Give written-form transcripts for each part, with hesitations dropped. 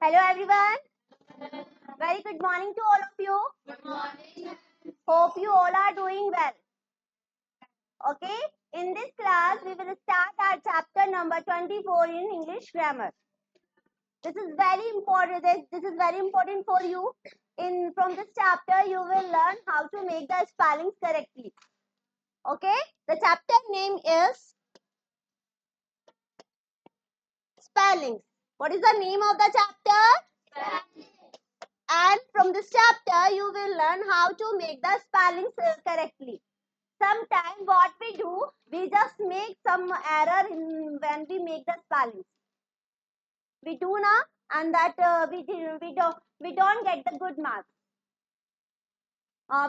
Hello everyone. Very good morning to all of you. Good morning. Hope you all are doing well. Okay. In this class, we will start our chapter number 24 in English grammar. This is very important. This is very important for you. From this chapter, you will learn how to make the spellings correctly. Okay. The chapter name is spellings. What is the name of the chapter? And from this chapter, you will learn how to make the spellings correctly. Sometimes what we do, we just make some error when we make the spellings. We do now, and that we don't get the good marks.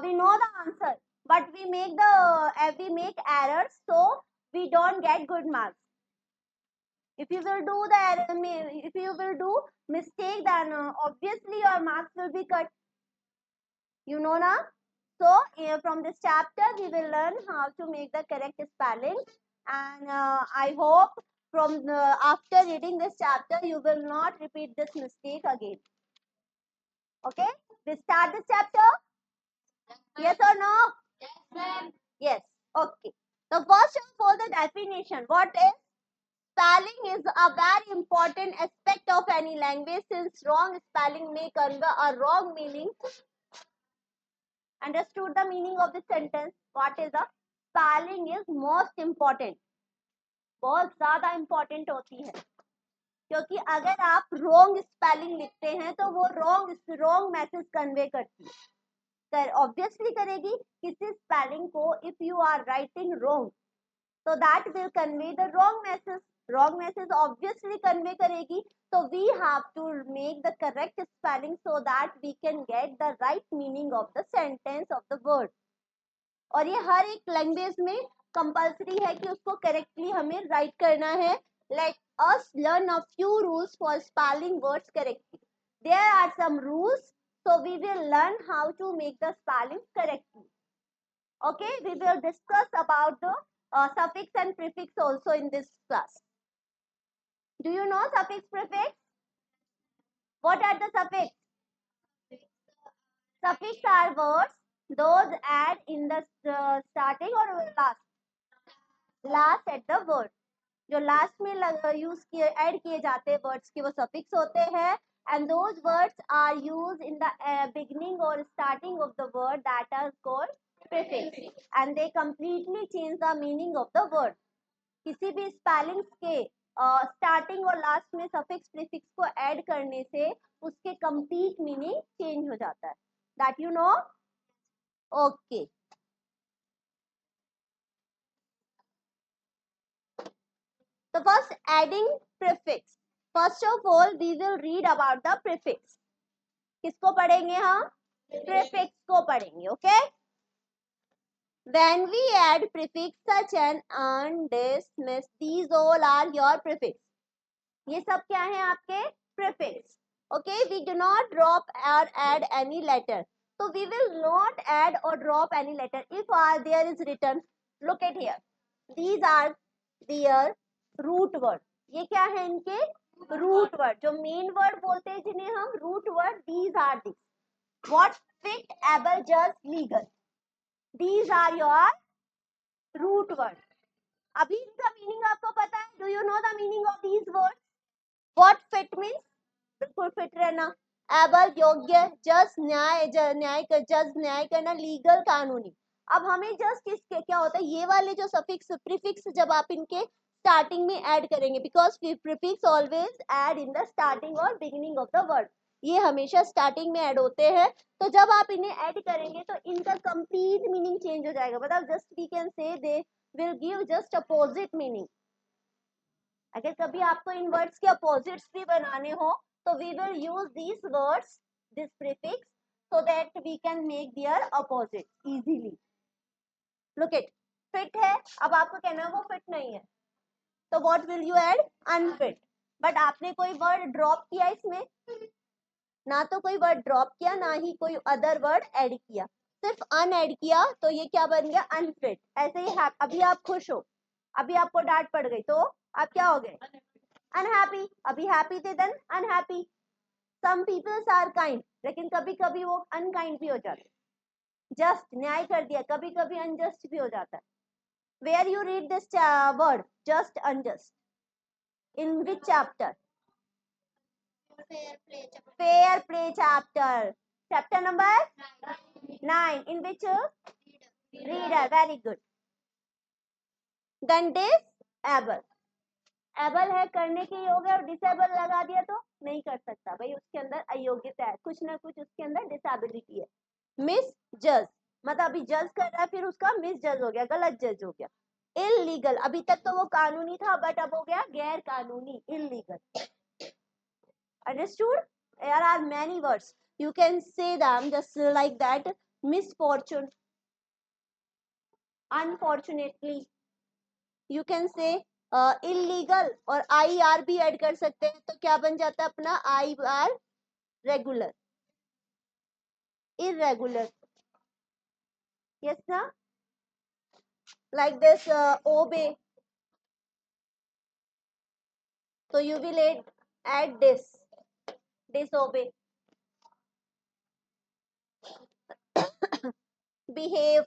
We know the answer, but we make errors, so we don't get good marks. If you will do if you will do mistake, then obviously your marks will be cut. You know now. So from this chapter, we will learn how to make the correct spelling, and I hope after reading this chapter, you will not repeat this mistake again. Okay, we start this chapter. Yes or no? Yes, ma'am. Yes. Okay. The first of all, the definition. What is spelling? Is a very important aspect of any language, since wrong spelling may convey a wrong meaning. Understood the meaning of the sentence? What is the spelling is most important. बहुत ज्यादा important होती है, क्योंकि अगर आप wrong spelling लिखते हैं तो वो wrong message convey करती है. Obviously करेगी किसी spelling को. If you are writing wrong, so that will convey the wrong message. Wrong message obviously convey करेगी. So we have to make the correct spelling so that we can get the right meaning of the sentence of the word. और ये हर एक language में compulsory है कि उसको correctly हमें write करना है. Let us learn a few rules for spelling words correctly. There are some rules, so we will learn how to make the spelling correctly. Okay, we will discuss about the suffix and prefix also in this class. Do you know suffix, prefix? What are the suffix? Suffix are words those add in the starting or last at the word. जो last में use किए add किए जाते हैं words के वो suffix होते हैं. And those words are use in the beginning और starting of the word that are called prefix, and they completely change the meaning of the word. किसी भी स्पेलिंग्स के स्टार्टिंग और लास्ट में सफिक्स प्रीफिक्स को add करने से उसके कंप्लीट मीनिंग चेंज हो जाता है. That you know. Okay. So first, adding prefix. First of all, we will read about the prefix. किसको पढ़ेंगे हम? Prefix को पढ़ेंगे. Okay. When we add prefix such as and, this, miss, these all are your prefix. ये सब क्या है आपके? Prefix. Okay. We do not drop or add any letter. So we will not add or drop any letter. If there is written, look at here. These are their root word. ये क्या है इनके? Root word. जो main word बोलते हैं जिन्हें हम root word. These are this. What, fit, able, just, legal. These are your root word. अभी इनका मीनिंग आपको पता है? Do you know the meaning of these word? What, fit means बिल्कुल फिट रहना. एबल योग्य. जस्ट न्याय, जज न्याय करना. लीगल कानूनी. अब हमें जस्ट इसके क्या होता है, ये वाले जो सफिक्स प्रीफिक्स जब आप इनके स्टार्टिंग में ऐड करेंगे, because prefix always add in the starting और बिगिनिंग ऑफ द वर्ड. ये हमेशा स्टार्टिंग में ऐड होते हैं. तो जब आप इन्हें ऐड करेंगे तो इनका कंप्लीट मीनिंग चेंज हो जाएगा. मतलब just we can say they will give just opposite meaning. अगर कभी आपको इन वर्ड्स के अपोजिट्स भी बनाने हो तो we will use these words, this prefix, so that we can make their opposite easily. Look it, fit है. अब आपको कहना है वो fit नहीं है, तो what will you add? Unfit. But आपने कोई word drop किया इसमें? ना तो कोई word drop किया, ना ही कोई other word add किया. सिर्फ un add किया, तो ये क्या बन गया? Unfit. ऐसे ही अभी आप खुश हो, अभी आपको डांट पड़ गई तो आप क्या हो गए? Unhappy. अभी happy थे then unhappy. Some peoples are kind, लेकिन कभी कभी वो अनकाइंड भी हो जाते हैं. जस्ट न्याय कर दिया, कभी कभी अनजस्ट भी हो जाता है. Where you read this word just unjust, in which chapter? Fair play chapter. Chapter number 9. In which reader? Very good. Then disable. Able है करने के योग्य और डिसेबल लगा दिया तो नहीं कर सकता भाई, उसके अंदर अयोग्यता है, कुछ ना कुछ उसके अंदर डिसेबिलिटी है. मिस जज मतलब अभी जज कर रहा है, फिर उसका मिस जज हो गया, गलत जज हो गया. इलीगल, अभी तक तो वो कानूनी था, बट अब हो गया गैर कानूनी, illegal. Understood? There are many words. You can say them just like that. Misfortune, unfortunately. You can say illegal और IR भी ऐड कर सकते हैं, तो क्या बन जाता है अपना IR रेगुलर, irregular. Yes ना? Like this obey. So you will add disobey. Behave.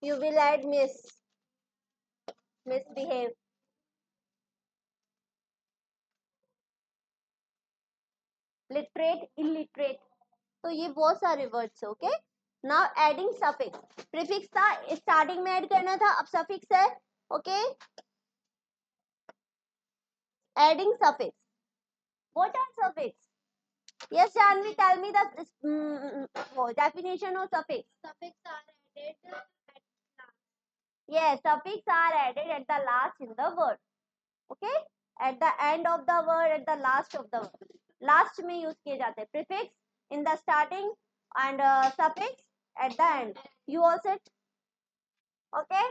You will add misbehave. Literate, illiterate. तो ये बहुत सारे वर्ड्स है. Okay, now adding suffix. Prefix था स्टार्टिंग में ऐड करना था, अब सफिक्स है. Okay, adding suffix. What are suffix? Yes Janvi, tell me the definition of suffix. Suffix are added at last. Yes, suffix are added at the last in the word. Okay, at the end of the word, at the last of the word. Last में use किए जाते हैं. Prefix in the starting and suffix at the end. You all set? Okay.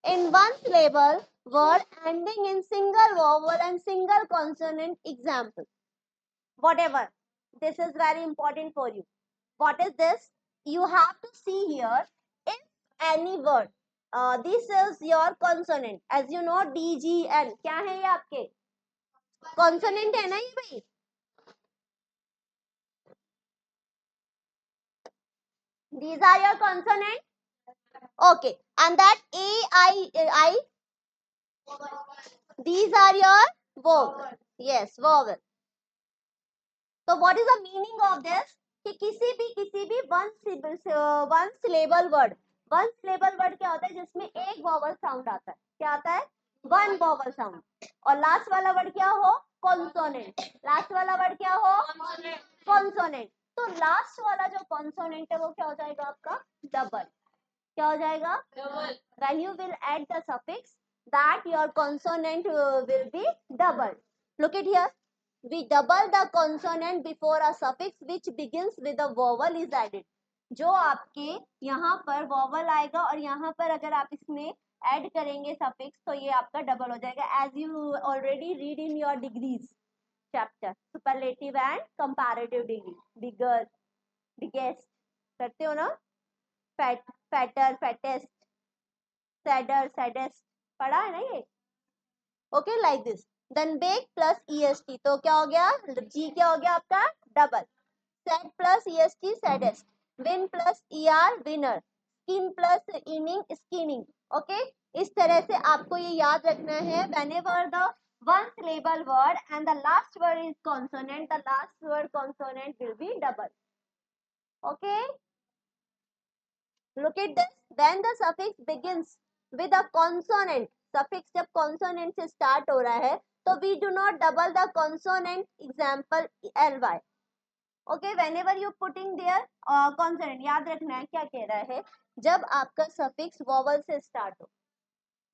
In one syllable word ending in single vowel and single consonant. Example. Whatever. This is very important for you. What is this? You have to see here. If any word. This is your consonant. As you know, D, G, N. क्या है ये आपके? Consonant है ना ये भाई? These are your consonant. Okay. And that A, I. These are your vowel. Yes, vowel. So what is the meaning of this? कि किसी भी one syllable word. One syllable word क्या होता है? जिसमें एक वॉवल साउंड आता है. क्या आता है? One vowel sound. और लास्ट वाला वर्ड क्या हो? कॉन्सोनेंट. लास्ट वाला वर्ड क्या हो? कॉन्सोनेंट. तो लास्ट वाला जो कॉन्सोनेंट है वो क्या हो जाएगा आपका? डबल. क्या हो जाएगा? Double. When you will add the suffix, that your consonant will be double. Look at here. We double the consonant before a suffix which begins with a vowel is added. जो आपके यहाँ पर vowel आएगा और यहाँ पर अगर आप इसमें ऐड करेंगे suffix तो ये आपका डबल हो जाएगा. As you already read in your degrees chapter, superlative and comparative degree. Bigger, biggest करते हो ना? Fat, fatter, fattest, sadder, saddest. पढ़ा है ना ये? Okay, like this. Then bake plus est. तो क्या हो गया? G क्या हो गया आपका? Double. Sad plus est, saddest. Win plus er, winner. Skin plus inning, skinning. Okay, इस तरह से आपको ये याद रखना है. Whenever the one syllable word and the last word is consonant, the last word consonant will be double. Okay, look at this. When the suffix begins with a consonant, suffix जब consonant से start हो रहा है तो we do not double the consonant. Example ly. Okay, whenever you putting there consonant, याद रखना है क्या कह रहा है. जब आपका suffix vowel से start हो.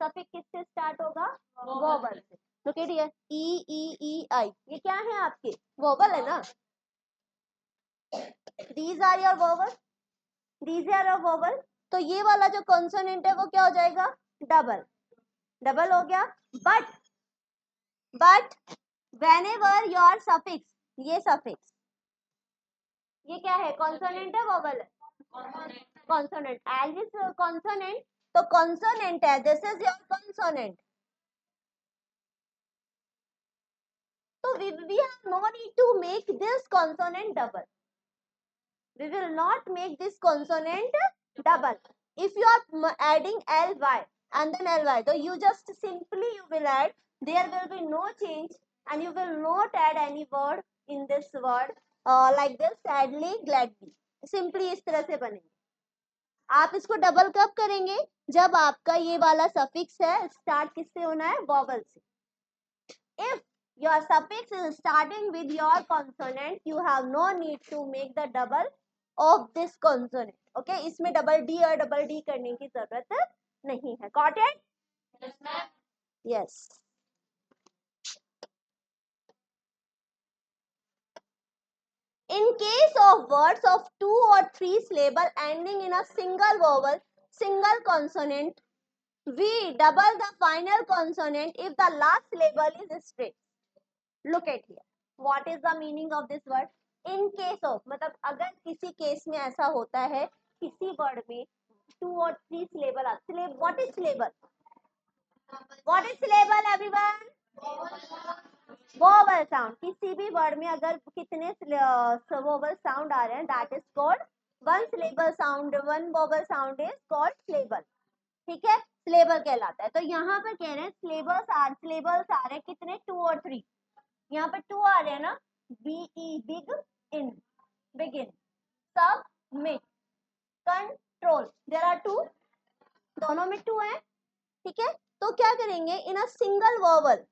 suffix किससे start होगा? vowel से. Look at here. E I. ये क्या है आपके? vowel है ना? These are your vowel. These are your vowel. तो ये वाला जो consonant है वो क्या हो जाएगा? डबल. डबल हो गया. but whenever your suffix, ये suffix, ये क्या है? consonant है vowel है? consonant. as is consonant, तो consonant है. this is your consonant. तो we have no need to make this consonant double. We will not make this consonant double. If you are adding ly and then ly, so you just simply you will add, there will be no change and you will not add any word in this word like this, sadly, gladly. Simply इस तरह से बनेंगे. आप इसको double कब करेंगे? जब आपका ये वाला सफिक्स है स्टार्ट किससे होना है? वॉवल से. If your suffix is starting with your consonant, you have no need to make the double of this consonant. Okay, इसमें डबल डी और डबल डी करने की जरूरत नहीं है. Got it? Yes, ma'am. Yes. In case of words of 2 or 3 syllable ending in a single vowel, single consonant, we double the final consonant if the last syllable is straight. Look at here. What is the meaning of this word? In case of, मतलब अगर किसी case में ऐसा होता है किसी word में 2 or 3 syllable आते. What is syllable? What is syllable, everyone? Vowel sound. किसी भी वर्ड में अगर कितने vowel sound आ रहे हैं, that is called one syllable sound. One vowel sound is called syllable. ठीक है, syllable कहलाता है. तो यहाँ पर कह रहे हैं syllables आ रहे हैं कितने? 2 और 3. यहाँ पे 2 आ रहे हैं ना, BE, big, in, begin, submit, control, there are 2, दोनों में 2 है. ठीक है, तो क्या करेंगे? In a single vowel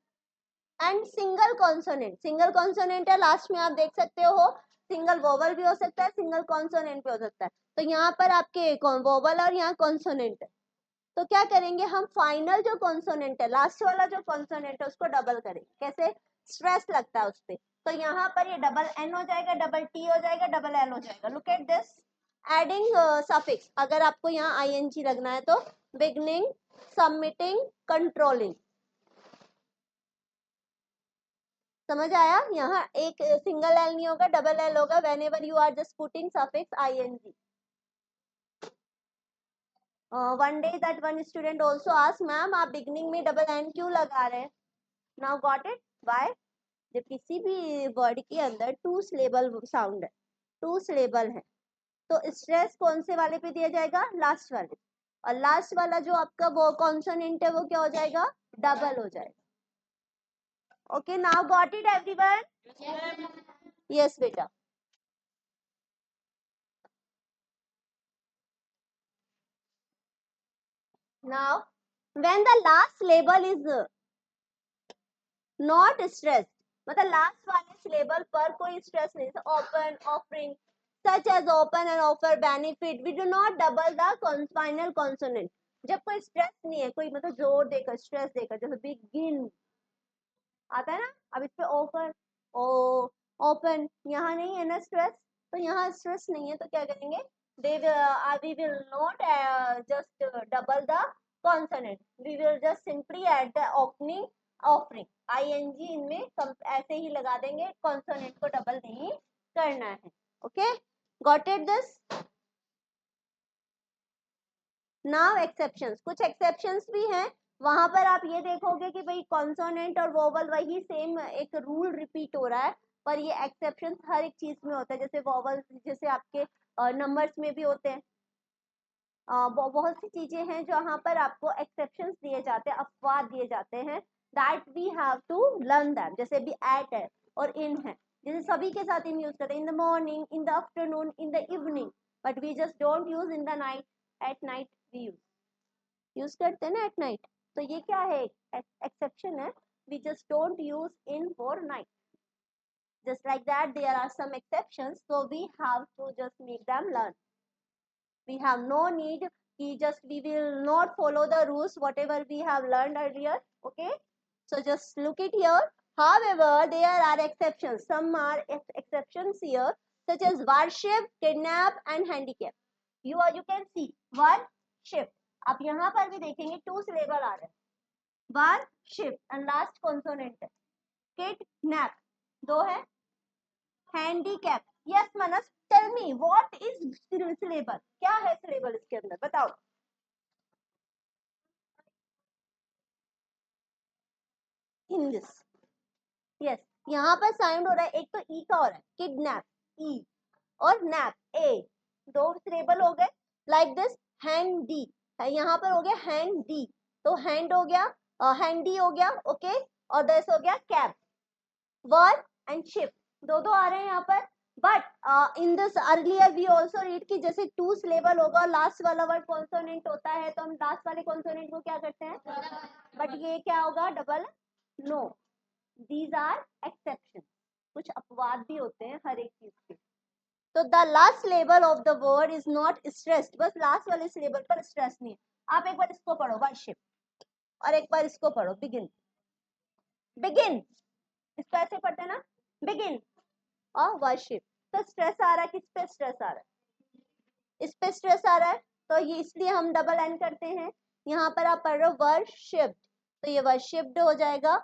and single consonant. Single consonant है लास्ट में, आप देख सकते हो. सिंगल वॉवल भी हो सकता है, सिंगल कॉन्सोनेंट भी हो सकता है. तो यहाँ पर आपके वॉवल और यहाँ कॉन्सोनेंट है. तो क्या करेंगे हम? फाइनल जो कॉन्सोनेंट है, लास्ट वाला जो कॉन्सोनेंट है, उसको डबल करेंगे. कैसे? स्ट्रेस लगता है उस पर. तो यहाँ पर ये डबल एन हो जाएगा, डबल टी हो जाएगा, डबल एल हो जाएगा. Look at this. Adding suffix, अगर आपको यहाँ आईएनजी लगना है तो बिगनिंग, सबमिटिंग, कंट्रोलिंग. समझ आया? यहाँ एक सिंगल एल नहीं होगा, डबल एल होगा. Whenever you are just putting suffix I N G. One day that one student also ask, ma'am आप बिगनिंग में डबल एन क्यों लगा रहे हैं? Now got it. वाई? जब किसी भी वर्ड के अंदर 2 सिलेबल साउंड है, 2 सिलेबल है, तो स्ट्रेस कौन से वाले पे दिया जाएगा? लास्ट वाले. और लास्ट वाला जो आपका वो कॉन्सोनेंट है वो क्या हो जाएगा? डबल हो जाएगा. Okay, now got it everyone? Yes बेटा. Now when the last syllable is not stress, मतलब लास्ट वाले सिलेबल पर कोई स्ट्रेस नहीं, open, offering, such as open and offer, benefit, we do not double the final consonant. जब कोई stress नहीं है, कोई मतलब जोर देकर स्ट्रेस देकर, जैसे बिगिन आता है ना, अब इस पे ऑफर, ओ, ओपन, यहाँ नहीं है ना स्ट्रेस, तो यहाँ स्ट्रेस नहीं है, तो क्या करेंगे? we will not just double the consonant, we will just simply add the opening, offering, ing इनमें ऐसे ही लगा देंगे, consonant को डबल नहीं करना है. Okay, got it this? Now exceptions. कुछ एक्सेप्शंस भी हैं, वहां पर आप ये देखोगे कि भाई कॉन्सोनेंट और वोवल वही सेम एक रूल रिपीट हो रहा है, पर ये एक्सेप्शंस हर एक चीज में होता है. जैसे वोवल, जैसे आपके नंबर्स में भी होते हैं. बहुत सी चीजें हैं जहाँ पर आपको एक्सेप्शंस दिए जाते हैं, अपवाद दिए जाते हैं, that we have to learn that. जैसे भी एट है और इन है, जैसे सभी के साथ इन यूज करते हैं, in the morning, in the afternoon, in the evening, but we just don't use in the night. At night we use करते हैं ना एट नाइट. तो ये क्या है? एक्सेप्शन है. We just don't use in for night. Just like that, there are some exceptions, so we have to just make them learn. We have no need, we will not follow the rules whatever we have learned earlier. Okay, so just look it here. However, there are exceptions. Some are exceptions here, such as worship, kidnap and handicap. You can see worship. आप यहाँ पर भी देखेंगे 2 syllable आ रहे हैं. Worship and last consonant है. Kidnap 2 है. Handicap. Yes Manas, tell me what is syllable? क्या है सिलेबल इसके अंदर? बताओ. इन दिस, यस, यहाँ पर साउंड हो रहा है, एक तो ई का हो रहा है, किडनैप ई और नैप ए, दो सिलेबल हो गए। लाइक दिस हैंडी, यहाँ पर हो गया हैंडी, तो हैंड हो गया, हैंडी हो गया, ओके। और दिस हो गया कैप। वर्ड एंड शिप, दो दो आ रहे हैं यहाँ पर। But in this earlier we also read कि जैसे टू सिलेबल होगा और लास्ट वाला वर्ड कॉन्सोनेंट होता है तो हम लास्ट वाले कॉन्सोनेंट को क्या करते हैं, बट ये क्या होगा, double. No, these are exception, कुछ अपवाद भी होते हैं हर एक चीज के। तो the last syllable of the word is not stressed, बस लास्ट वाले सिलेबल पर स्ट्रेस नहीं है। आप एक बार इसको पढ़ो वर्शिप, और एक बार इसको पढ़ो बिगिन। बिगिन इसको ऐसे पढ़ते हैं ना, बिगिन और वर्शिप। तो स्ट्रेस आ रहा है, किस पे स्ट्रेस आ रहा है, इस पे स्ट्रेस आ रहा है, तो ये इसलिए हम डबल एन करते हैं। यहाँ पर आप पढ़ रहे हो वर्शिप्ड, तो ये वर्शिप्ड हो जाएगा।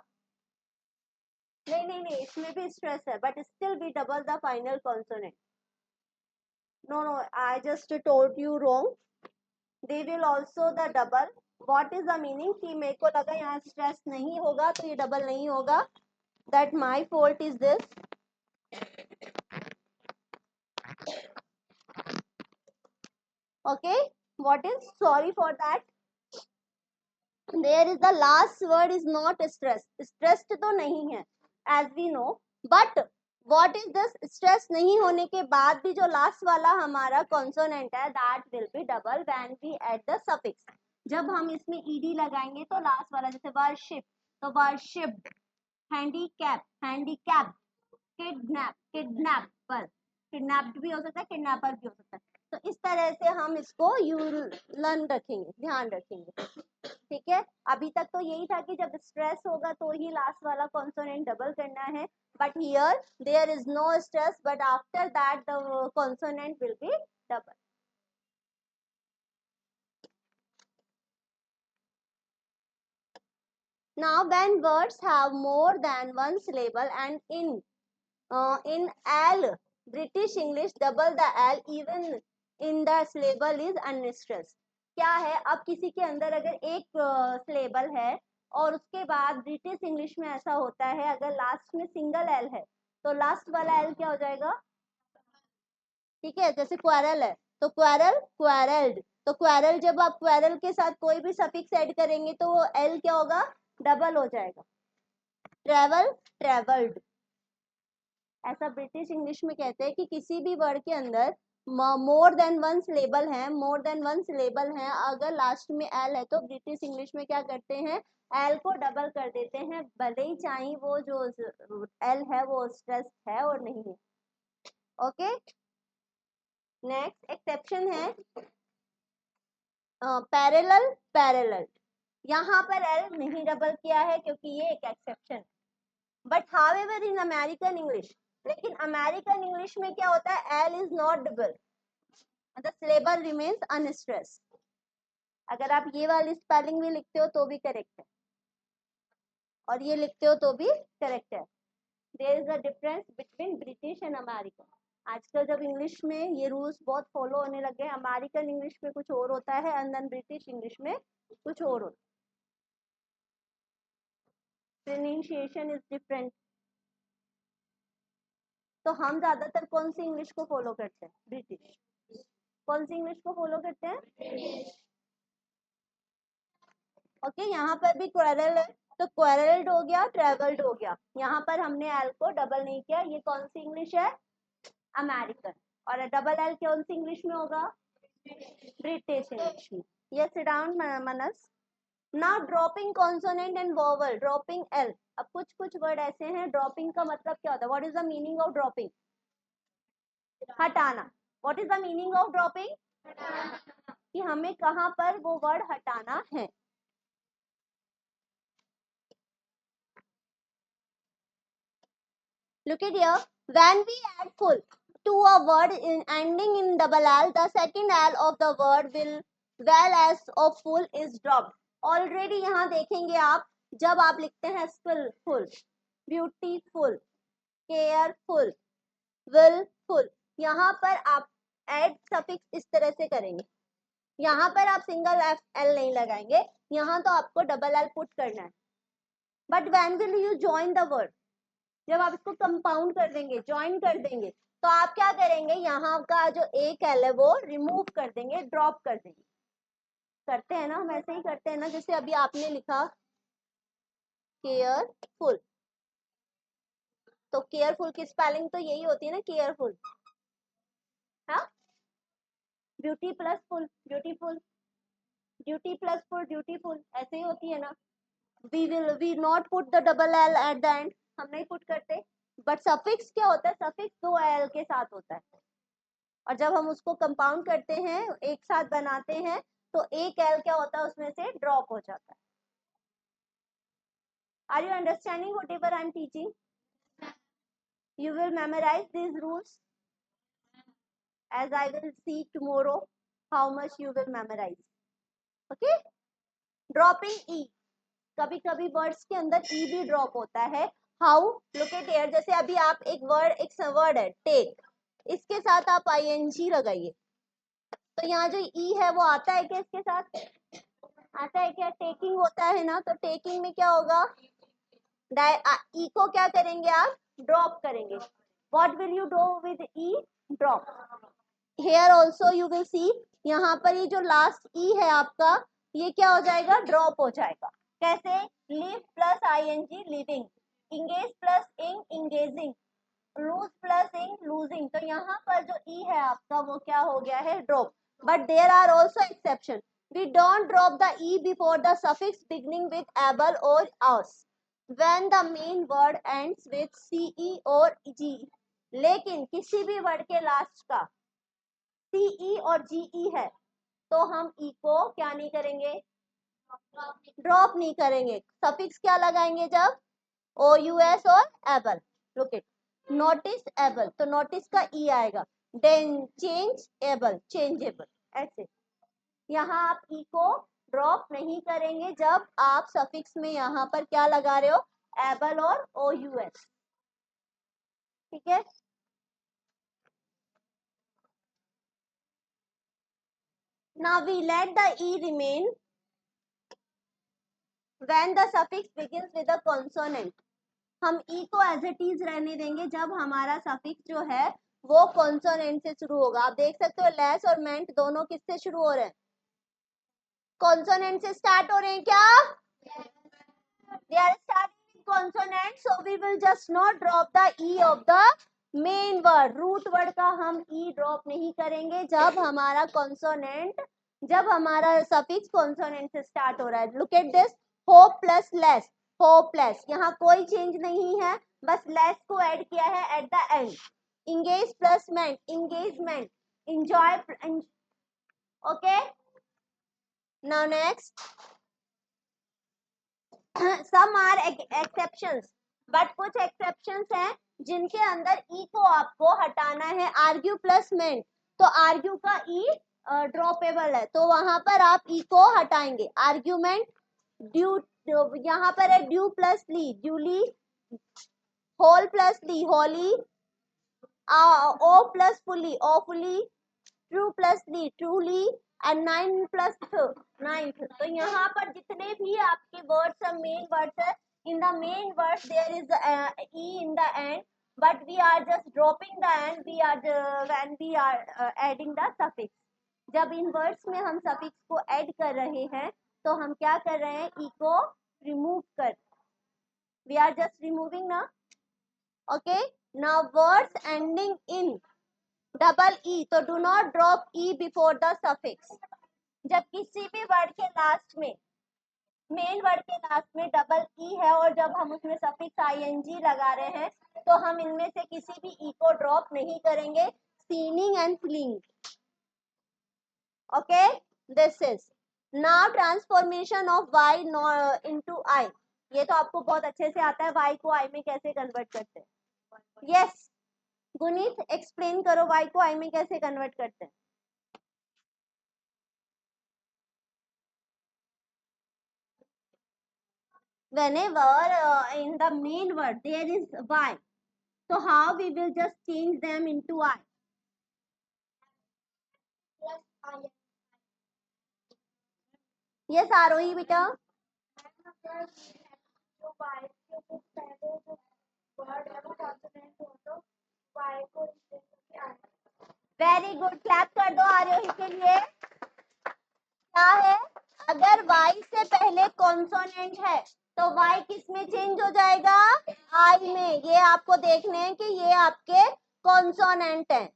नहीं नहीं नहीं, इसमें भी स्ट्रेस है, but still we double the final consonant. No no, I just told you wrong, they will also the double. What is the meaning कि मेरे को लगा यहाँ स्ट्रेस नहीं होगा तो ये डबल नहीं होगा, that my fault is this. Okay, what is, sorry for that, there is the last word is not stressed, stressed तो नहीं है as we know, but what is this, stress नहीं होने के बाद भी जो लास्ट वाला हमारा consonant है that will be double when we add the suffix। जब हम इसमें ed लगाएंगे तो लास्ट वाला, जैसे worship तो worshipped, handicap handicapped, kidnap kidnapper, kidnapped भी हो सकता है, किडनैपर भी हो सकता है। तो इस तरह से हम इसको लर्न रखेंगे, ध्यान रखेंगे, ठीक है। अभी तक तो यही था कि जब स्ट्रेस होगा तो ही लास्ट वाला कॉन्सोनेंट डबल करना है, but here there is no stress, but after that the consonant will be double. Now when words have more than one syllable and in L British English double the L even in the syllable is unstressed। क्या है, अब किसी के अंदर अगर एक syllable है और उसके बाद ब्रिटिश इंग्लिश में ऐसा होता है अगर लास्ट में सिंगल एल है तो लास्ट वाला एल क्या हो जाएगा, ठीक है। जैसे क्वारल है तो क्वारल क्वारल्ड, तो क्वारल जब आप क्वारल के साथ कोई भी सफिक्स ऐड करेंगे तो वो एल क्या होगा, डबल हो जाएगा। ट्रेवल ट्रेवल्ड, ऐसा ब्रिटिश इंग्लिश में कहते हैं कि किसी भी वर्ड के अंदर मोर देन वन सिलेबल है, मोर देन वन सिलेबल है, अगर लास्ट में एल है तो ब्रिटिश इंग्लिश में क्या करते हैं, एल को डबल कर देते हैं, भले ही चाहे वो जो एल है वो स्ट्रेस है और नहीं है। ओके, नेक्स्ट एक्सेप्शन है पैरेलल पैरेलल, यहाँ पर एल नहीं डबल किया है क्योंकि ये एक एक्सेप्शन है। But however in American English, लेकिन अमेरिकन इंग्लिश में क्या होता है, L is not double, the syllable remains unstressed. अगर आप ये वाली स्पेलिंग भी लिखते हो तो भी करेक्ट है और ये लिखते हो तो भी करेक्ट है। There is a difference between British and American. आजकल जब इंग्लिश में ये रूल्स बहुत फॉलो होने लगे हैं, अमेरिकन इंग्लिश में कुछ और होता है एंड देन ब्रिटिश इंग्लिश में कुछ और होता है, प्रोनाउंसिएशन इज डिफरेंट। तो हम ज्यादातर कौन सी इंग्लिश को फॉलो करते हैं, ब्रिटिश। कौन सी इंग्लिश को फॉलो करते हैं, ओके। यहाँ पर भी क्वेरल है तो क्वेरल्ड हो गया, ट्रेवल्ड हो गया, यहाँ पर हमने एल को डबल नहीं किया। ये कौन सी इंग्लिश है, अमेरिकन, और डबल एल कौन सी इंग्लिश में होगा, ब्रिटिश इंग्लिश में। Yes, sit down Manas. Now dropping consonant and vowel, dropping L. अब कुछ कुछ वर्ड ऐसे हैं, ड्रॉपिंग का मतलब क्या होता है, what is the meaning of dropping, हटाना। What is the meaning of dropping, कि हमें कहाँ पर वो वर्ड हटाना है। Look at here. When we add full to a word ending in double L, the second L of the word will well as of full is dropped. Already यहाँ देखेंगे आप, जब आप लिखते हैं skillful, beautiful, careful, willful, यहाँ पर आप add suffix इस तरह से करेंगे। यहाँ पर आप सिंगल L नहीं लगाएंगे, यहाँ तो आपको डबल L पुट करना है। But when will you join the word? जब आप इसको कंपाउंड कर देंगे, ज्वाइन कर देंगे, तो आप क्या करेंगे, यहाँ का जो एक एल है वो रिमूव कर देंगे, ड्रॉप कर देंगे। करते हैं ना, हम ऐसे ही करते हैं ना, जैसे अभी आपने लिखा केयरफुल, तो केयरफुल की स्पेलिंग तो यही होती है ना, केयरफुल। हाँ, beauty plus full, beautiful, duty plus full, dutiful, ऐसे ही होती है ना। We not put the double L at the end, हम नहीं पुट करते। बट सफिक्स क्या होता है, सफिक्स दो एल के साथ होता है, और जब हम उसको कंपाउंड करते हैं, एक साथ बनाते हैं, तो एक एल क्या होता है, उसमें से ड्रॉप हो जाता है। Are you understanding whatever I am teaching? You will memorize these rules as I will see tomorrow how much you will memorize. Okay? Dropping E. कभी कभी वर्ड्स के अंदर E भी ड्रॉप होता है। How? Look at here. जैसे अभी आप एक वर्ड है टेक, इसके साथ आप ing लगाइए, तो यहाँ जो E है वो आता है क्या इसके साथ? आता है क्या? टेकिंग होता है ना, तो टेकिंग में क्या होगा, E को क्या करेंगे आप? ड्रॉप करेंगे। What will you do with E? Drop. Here also you will see, यहाँ पर ये जो लास्ट ई है आपका, ये क्या हो जाएगा? ड्रॉप हो जाएगा। कैसे? Live plus ing, living, engage plus इंग, इंगेजिंग, लूज प्लस इंग, लूजिंग, तो यहाँ पर जो ई है आपका वो क्या हो गया है? Drop. But there are also exception, we don't drop the e before the suffix beginning with able or us when the main word ends with ce or g। लेकिन किसी भी वर्ड के लास्ट का सी और जीई है, तो हम ई को क्या नहीं करेंगे? ड्रॉप नहीं करेंगे। सफिक्स क्या लगाएंगे जब? ओ यू एस और able. Look it, notice able, तो नोटिस का ई आएगा। देन चेंज एबल, चेंजेबल, ऐसे। यहाँ आप ई को ड्रॉप नहीं करेंगे जब आप सफिक्स में यहाँ पर क्या लगा रहे हो? एबल और ओ यू एस। ठीक है? Now we let the e remain when the suffix begins with a consonant। हम ई को एज इट इज रहने देंगे जब हमारा सफिक्स जो है वो कॉन्सोनेंट से शुरू होगा। आप देख सकते हो लेस और मेंट दोनों किससे शुरू हो रहे हैं? कॉन्सोनेंट से स्टार्ट हो रहे हैं क्या? They are starting with consonant, so we will just not drop the e of the main word। Root word का हम ई ड्रॉप नहीं करेंगे जब हमारा कॉन्सोनेंट, जब हमारा सफिक्स कॉन्सोनेंट से स्टार्ट हो रहा है। Look at this, hope plus less, hopeless, यहाँ कोई चेंज नहीं है, बस लेस को ऐड किया है at the end. Engage plus ment, engagement, enjoy. Okay, now next, some are exceptions, but कुछ एक्सेप्शंस हैं जिनके अंदर ई को आपको हटाना है। आर्ग्यू प्लस मेंट, तो आर्ग्यू का ई ड्रॉपेबल है, तो वहां पर आप ई को हटाएंगे। आर्ग्यूमेंट, ड्यू, यहाँ पर है due plus ly, duly, whole plus ly, wholly, awe plus fully, awfully, true plus ly, truly, and nine plus ninth. तो यहाँ पर जितने भी आपके वर्ड्स है, मेन वर्ड्स है, in the main words there is E in the end, but we are just dropping the end, we are when we are adding the suffix. जब in words में हम सफिक्स को add कर रहे हैं, तो हम क्या कर रहे हैं? ई को रिमूव कर, वी आर जस्ट रिमूविंग ना। Okay, now words ending in double E, तो do not drop E before the suffix. जब किसी भी वर्ड के लास्ट में, मेन वर्ड के लास्ट में डबल ई है और जब हम उसमें सफिक्स आईएनजी लगा रहे हैं, तो हम इनमें से किसी भी ई को ड्रॉप नहीं करेंगे। Seeing and feeling. Okay, this is now transformation of Y into I. ये तो आपको बहुत अच्छे से आता है, वाई को आई में कैसे कन्वर्ट करते हैं। यस, गुनीत एक्सप्लेन करो वाई को आई में कैसे कन्वर्ट करते हैं। Whenever in the main word there is y, so how we will just change them into I? plus I am Yes, Arohi beta. जो बाइक के कुछ पहले जो वर्ड है गुड, क्लैप कर दो आरोही के लिए। क्या है, अगर y से पहले कॉन्सोनेंट है तो y किस में चेंज हो जाएगा, I में। ये आपको देखने हैं कि ये आपके कॉन्सोनेंट हैं।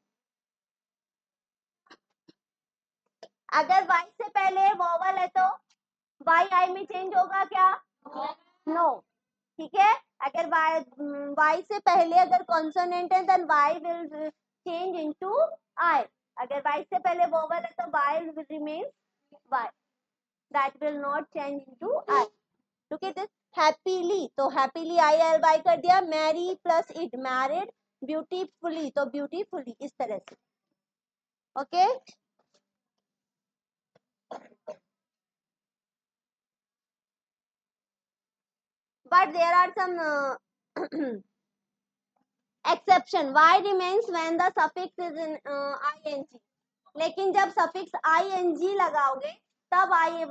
अगर y से पहले वोवल है तो y I में चेंज होगा क्या, नो। ठीक है, अगर y से पहले अगर कॉन्सोनेंट है then y will change into I। अगर y से पहले वोवल है तो y will remain y, that will not change into I। Look at this, happily, तो happily I कर दिया। marry plus it, married, beautifully तो beautifully, इस तरह से। Okay but there are some exception, y remains when the suffix is in ing। लेकिन जब suffix ing लगाओगे तब y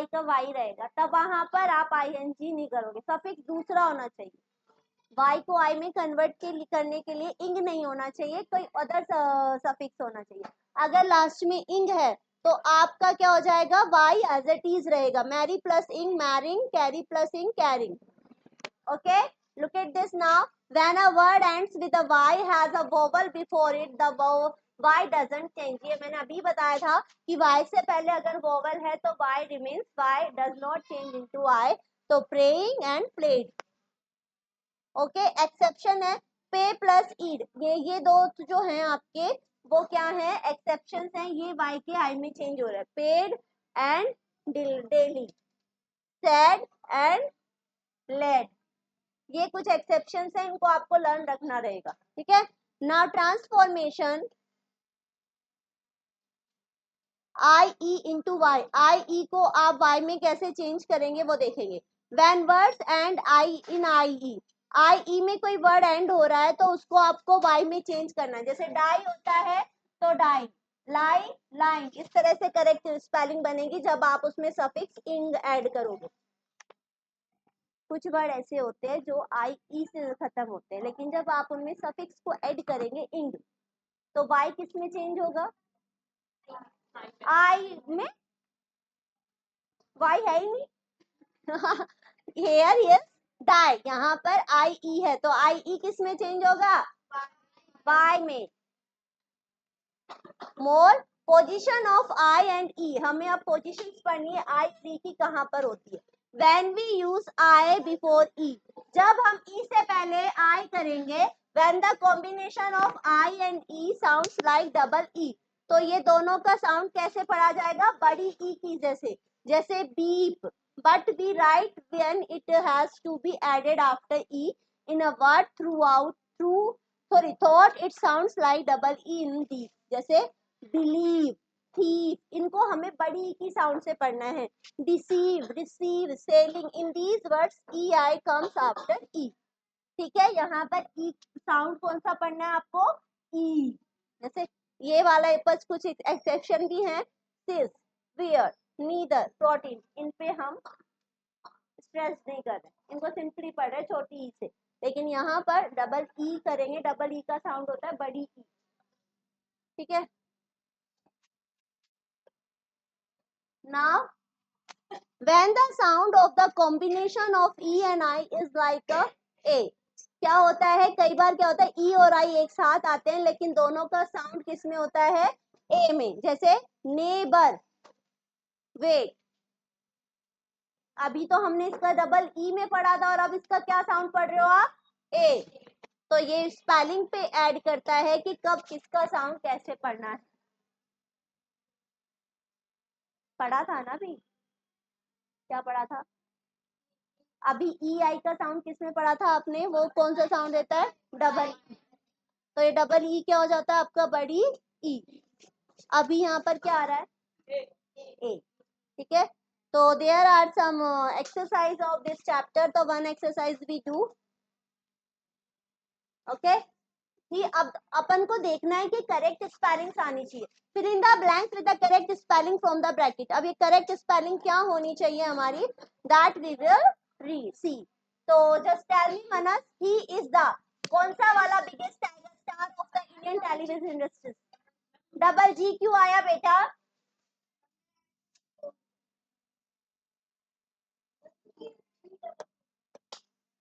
का y रहेगा, तब वहां पर आप ing नहीं करोगे, सफिक्स दूसरा होना चाहिए। y को I में कन्वर्ट करने के लिए इंग नहीं होना चाहिए, कोई अदर सफिक्स होना चाहिए। अगर लास्ट में इंग है तो आपका क्या हो जाएगा, y एज इट इज रहेगा, मैरी प्लस इंग मैरिंग, कैरी प्लस इंग carrying. Okay, look at this now, when a word ends with a y has a vowel before it, the y doesn't change। ये मैंने अभी बताया था कि y से पहले अगर vowel है तो y remains, y does not change into I। तो praying and played। Okay, exception है पे प्लस ईड, ये दो जो हैं आपके वो क्या है, एक्सेप्शन हैं। ये y के I में चेंज हो रहा है, paid and daily, said and laid, ये कुछ एक्सेप्शन हैं, इनको आपको लर्न रखना रहेगा। ठीक है, नाउ ट्रांसफॉर्मेशन आई ई इंटू वाई, आई ई को आप y में कैसे चेंज करेंगे वो देखेंगे। व्हेन वर्ड्स एंड आई इन आई ई में कोई वर्ड एंड हो रहा है तो उसको आपको y में चेंज करना है। जैसे डाई होता है तो डाई, लाई लाइन, इस तरह से करेक्ट स्पेलिंग बनेगी जब आप उसमें सफिक्स इंग ऐड करोगे। कुछ वर्ड ऐसे होते हैं जो आई ई से खत्म होते हैं, लेकिन जब आप उनमें सफिक्स को ऐड करेंगे इंग तो y किस में चेंज होगा, आई में, y है ही नहीं। हेयर यस डाई, यहाँ पर आई ई है तो आई ई किस में चेंज होगा, y में। More position of I and ई, हमें अब पोजीशंस पढ़नी है आई और ई की कहाँ पर होती है। When we use I before E, जब हम ई से पहले आई करेंगे, when the combination of I and E sounds like double E, तो ये दोनों का साउंड कैसे पढ़ा जाएगा, बड़ी ई की जैसे, जैसे beep. But we write when it has to be added after E in a word thought it sounds like double E in deep, जैसे बिलीव, थीफ, इनको हमें बड़ी ई की साउंड से पढ़ना है। Deceive, receive, ceiling, in these words E I comes after E. ठीक है, यहाँ पर ई साउंड कौन सा पढ़ना है आपको, ई। जैसे ये वाला बस कुछ एक्सेप्शन भी हैं, सिस, वियर, नीदर, प्रोटीन, इन पे हम स्ट्रेस नहीं कर रहे, इनको सिंपली पढ़ रहे छोटी ई से। लेकिन यहाँ पर डबल ई करेंगे, डबल ई का साउंड होता है बड़ी ई। ठीक है, now when the sound of the combination of e and I is like a, क्या होता है, कई बार क्या होता है e और I एक साथ आते हैं लेकिन दोनों का साउंड किस में होता है, a में। जैसे नेबर, वेट, अभी तो हमने इसका डबल ई में पढ़ा था और अब इसका क्या साउंड पढ़ रहे हो आप, ए। तो ये स्पेलिंग पे ऐड करता है कि कब किसका साउंड कैसे पढ़ना है। पढ़ा था ना अभी, क्या पढ़ा था अभी, ई आई का साउंड किसमें पढ़ा था आपने, वो कौन सा साउंड देता है, डबल ई। तो ये डबल ई क्या हो जाता है आपका, बड़ी ई। अभी यहाँ पर क्या आ रहा है, ए। ठीक है, तो there are some exercise of this chapter, तो one exercise we do. Okay, कि अब अपन को देखना है कि करेक्ट स्पेलिंग्स आनी चाहिए। फिर in the blanks with the correct spelling from the bracket. अब ये करेक्ट स्पेलिंग क्या होनी चाहिए हमारी, दैट वी विल रीड, सी। तो just tell me Manas, he is the, कौन सा वाला biggest tiger star of the Indian television industry, double जी क्यों आया बेटा?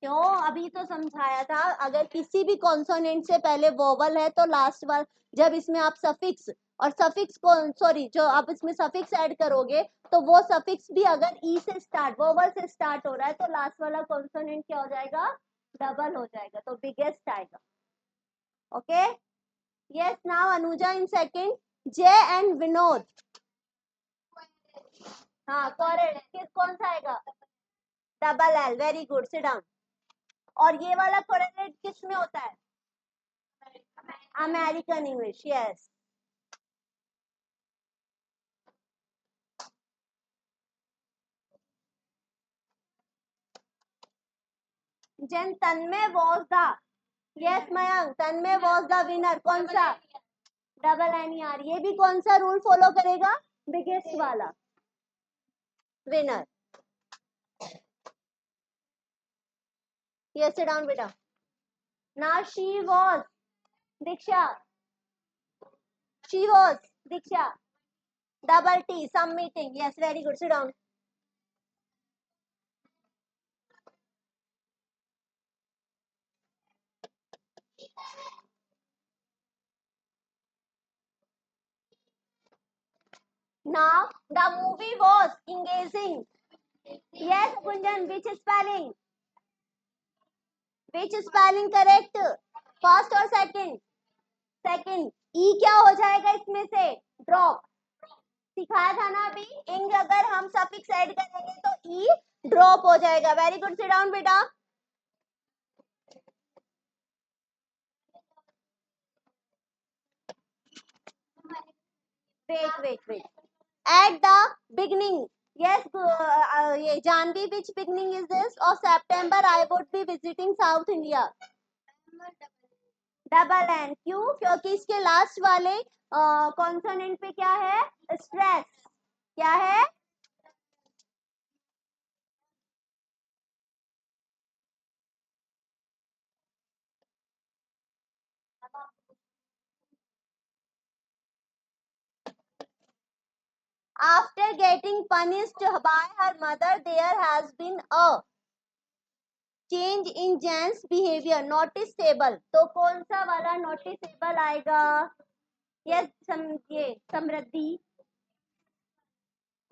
क्यों? अभी तो समझाया था, अगर किसी भी कॉन्सोनेंट से पहले वोवल है तो लास्ट बार जब इसमें आप सफिक्स और सफिक्स को सॉरी जो आप इसमें सफिक्स ऐड करोगे तो वो सफिक्स भी अगर ई से स्टार्ट वोवल से स्टार्ट हो रहा है तो लास्ट वाला कॉन्सोनेंट क्या हो जाएगा? डबल हो जाएगा, तो बिगेस्ट आएगा। Okay, yes, now Anuja in second, Jay and Vinod. हाँ करेक्ट, किस कौन सा आएगा? Double L, very good, sit down. और ये वाला कोरिलेट किस में होता है? American English, yes. जन Tanmay was the, yes Mayank, Tanmay was the winner, कौन सा? Double N E R. ये भी कौन सा रूल फॉलो करेगा? बिगेस्ट वाला, विनर। यस, सिट डाउन बेटा। Now she was, Diksha, she was, Diksha, double T, submitting, yes very good, sit down. Now the movie was engaging. Yes, Gunjan, which spelling? Which spelling correct? First or second? Second. E क्या हो जाएगा इसमें से? Drop. सिखाया था ना अभी, इंग अगर हम सफिक्स ऐड करेंगे तो ई ड्रॉप हो जाएगा। वेरी गुड, सिट डाउन बेटा। Wait at the beginning, yes, ये Janvi, which beginning is this? Of September I would be visiting South India. Double N, क्यों? क्योंकि इसके लास्ट वाले कॉन्सोनेंट पे क्या है? स्ट्रेस। क्या है? After getting punished by her mother there has been a change in Jen's behaviour noticeable, तो कौन सा वाला नोटिसेबल आएगा? यस, समझिए, समृद्धि।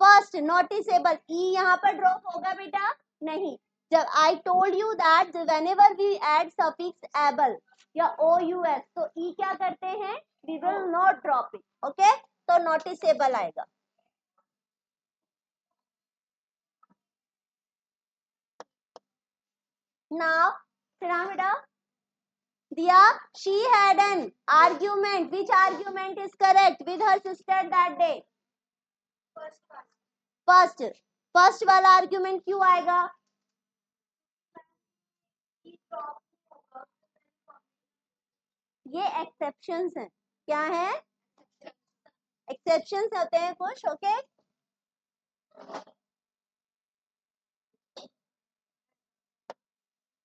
फर्स्ट नोटिसेबल, ई यहाँ पर ड्रॉप होगा बेटा? नहीं। जब I told you that whenever we add suffix able या ओ यू एस तो ई क्या करते हैं? We will not drop it. Okay, तो नोटिसेबल आएगा। नाउ बेटा, Diya, she had an argument, which argument is correct, with her sister that day? First, first वाला argument क्यों आएगा? ये एक्सेप्शंस हैं। क्या है? एक्सेप्शंस होते हैं कुछ। Okay,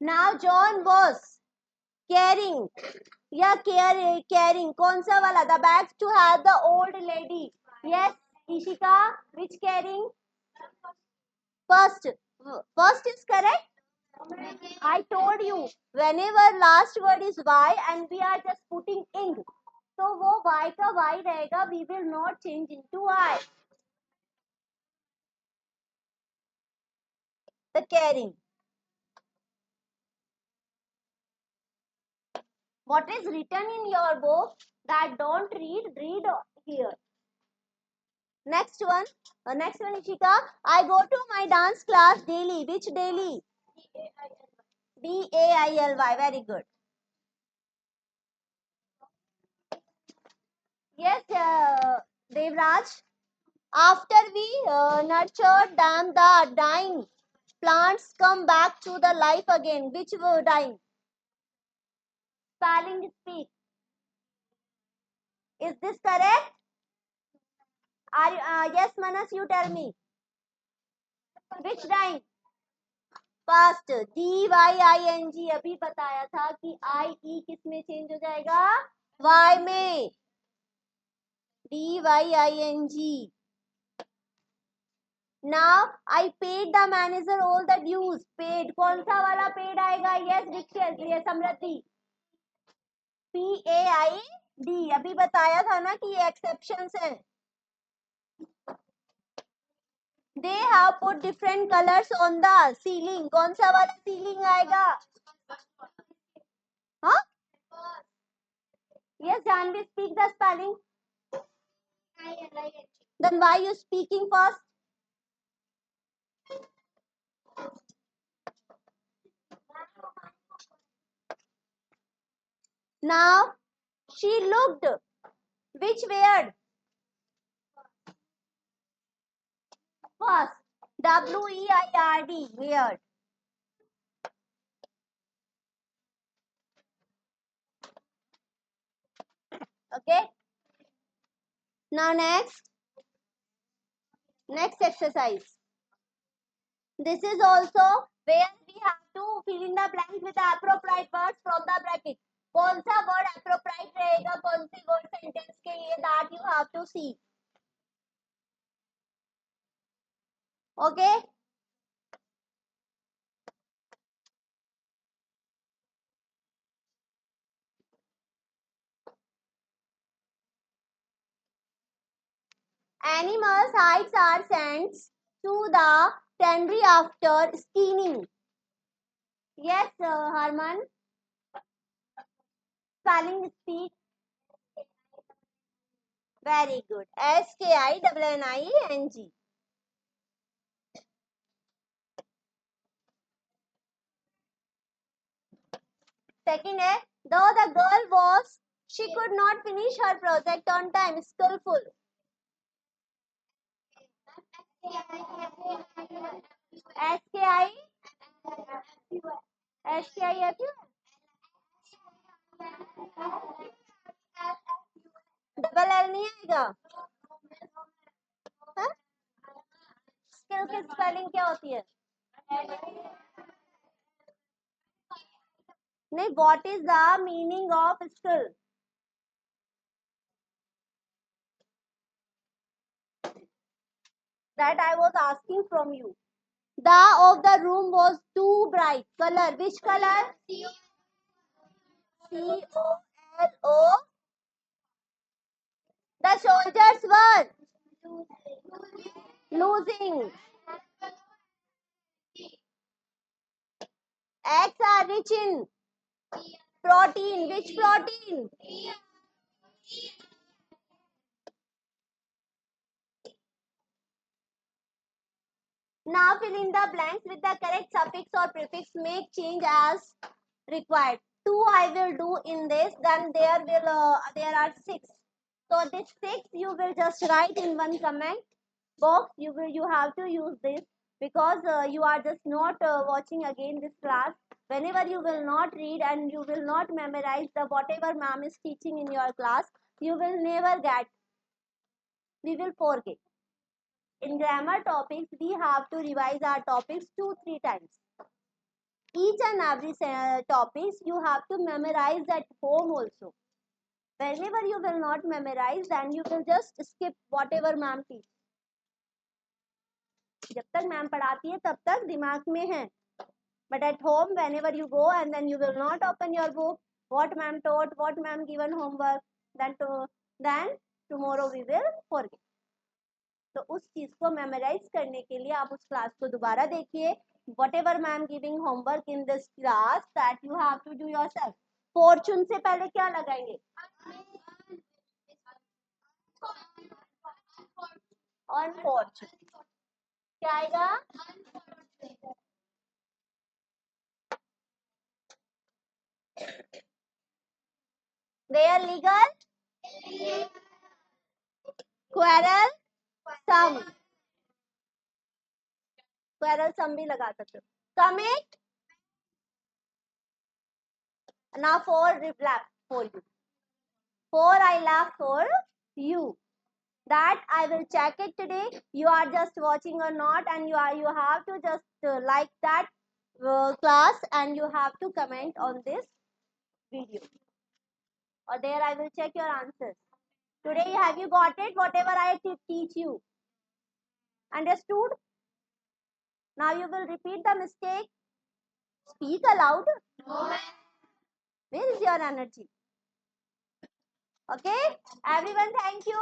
now John was carrying या कैरिंग, कौन सा वाला? The bag to have the old lady. Yes Ishika, which carrying? First, first is correct. I told you whenever last word is y and we are just putting ing, तो वो y का y रहेगा, we will not change into y. The caring. What is written in your book that don't read, read here. Next one, Ishika. I go to my dance class daily. Which daily? D-A-I-L-Y. Very good. Yes, Devraj. After we nurture them, the dying plants come back to the life again. Which were dying? Spelling speak. Is this correct? Are yes, Manas, you tell me. Which dying? Past. D-Y-I-N-G. अभी बताया था कि I-E किस में change हो जाएगा? Y में। DYING. Now I paid the manager all the dues. Paid कौन सा वाला paid आएगा? Yes, Dikshit, ये समृद्धि. PAID. अभी बताया था ना कि ये exceptions हैं. They have put different colors on the ceiling. कौन सा वाला ceiling आएगा? हाँ? Yes, Janvi, speak the spelling. Then why you speaking first? Now she looked. Which word? First. WEIRD. Weird. Okay. Now next exercise. This is also where we have to fill in the blanks with the appropriate words from the bracket. कौन सा word appropriate रहेगा कौन सी word sentence के लिए, that you have to see. Okay. Animals' hides are sent to the tannery after skinning. Yes, Harman. Spelling speak. Very good. SKINNING. Second है, though the girl was, she could not finish her project on time. Skillful. SKI. SKIFU. Double L नहीं आएगा? Skill की spelling क्या होती है? नहीं, what is the meaning of skill? That I was asking from you. The of the room was too bright. Color, which color? COLO. The soldiers were losing. Eggs are rich in protein. Which protein? Now fill in the blanks with the correct suffix or prefix. Make change as required. 2 I will do in this. Then there are 6. So this 6 you will just write in one comment box. You have to use this because you are just not watching again this class. Whenever you will not read and you will not memorize the whatever ma'am is teaching in your class, you will never get. We will forget. In grammar topics, we have to revise our topics 2-3 times. Each and every topics you have to memorize at home also. Whenever you will not memorize, then you will just skip whatever ma'am teach. जब तक ma'am पढ़ाती है तब तक दिमाग में है. But at home, whenever you go and then you will not open your book, what ma'am taught, what ma'am given homework, then tomorrow we will forget. तो उस चीज को मेमोराइज करने के लिए आप उस क्लास को दोबारा देखिए. Whatever ma'am giving homework in this class, that you have to do yourself. Fortune से पहले क्या लगाएंगे? Unfortunate. क्या आएगा? Where legal? Quarrel? Some. Quarrelsome भी लगा सकते हो. Commit? Now 4 reflect for you. 4 I left for you. That I will check it today. You are just watching or not, and you have to just like that class, and you have to comment on this video. Or there I will check your answers Today, have you got it? Whatever I teach you. Understood? Now you will repeat the mistake. Speak aloud. Where is your energy? Okay? Everyone, thank you.